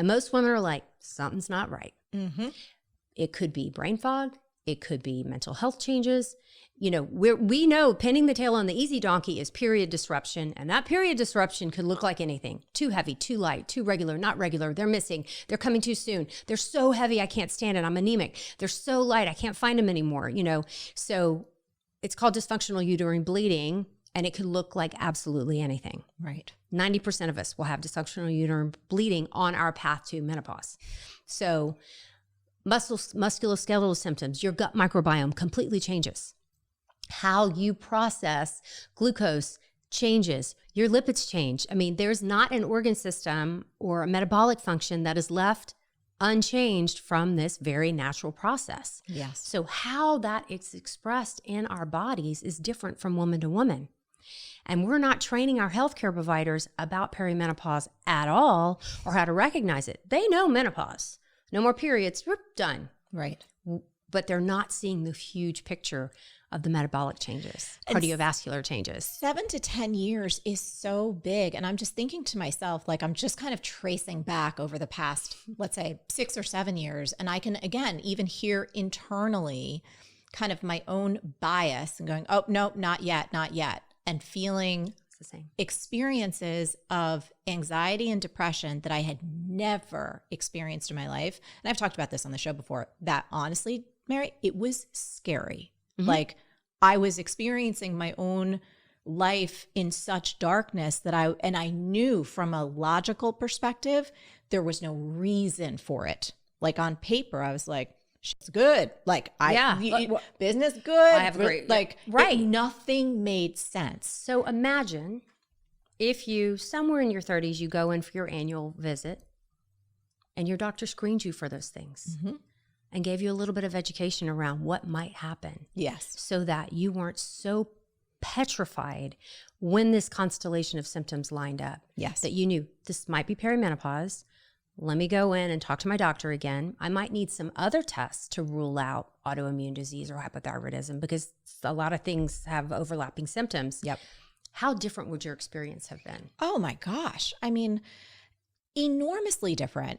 And most women are like, something's not right. Mm-hmm. It could be brain fog. It could be mental health changes. You know, we know pinning the tail on the easy donkey is period disruption. And that period disruption could look like anything. Too heavy, too light, too regular, not regular. They're missing. They're coming too soon. They're so heavy, I can't stand it. I'm anemic. They're so light, I can't find them anymore, you know. So it's called dysfunctional uterine bleeding, and it could look like absolutely anything. Right. 90% of us will have dysfunctional uterine bleeding on our path to menopause. So musculoskeletal symptoms, your gut microbiome completely changes. How you process glucose changes. Your lipids change. I mean, there's not an organ system or a metabolic function that is left unchanged from this very natural process. Yes. So how that is expressed in our bodies is different from woman to woman. And we're not training our healthcare providers about perimenopause at all or how to recognize it. They know menopause. No more periods. We're done. Right. But they're not seeing the huge picture of the metabolic changes, cardiovascular changes. 7 to 10 years is so big. And I'm just thinking to myself, like, I'm just kind of tracing back over the past, let's say 6 or 7 years. And I can, again, even hear internally kind of my own bias and going, oh, no, not yet, not yet. And feeling the same experiences of anxiety and depression that I had never experienced in my life. And I've talked about this on the show before, that honestly, Mary, it was scary. Mm-hmm. Like, I was experiencing my own life in such darkness that I knew from a logical perspective, there was no reason for it. Like, on paper, I was like, shit's good. Like, business good. I have great, like, right. Nothing made sense. So imagine if you, somewhere in your 30s, you go in for your annual visit and your doctor screened you for those things. Mm-hmm. And gave you a little bit of education around what might happen. Yes. So that you weren't so petrified when this constellation of symptoms lined up. Yes. That you knew this might be perimenopause. Let me go in and talk to my doctor again. I might need some other tests to rule out autoimmune disease or hypothyroidism because a lot of things have overlapping symptoms. Yep. How different would your experience have been? Oh my gosh. I mean, enormously different.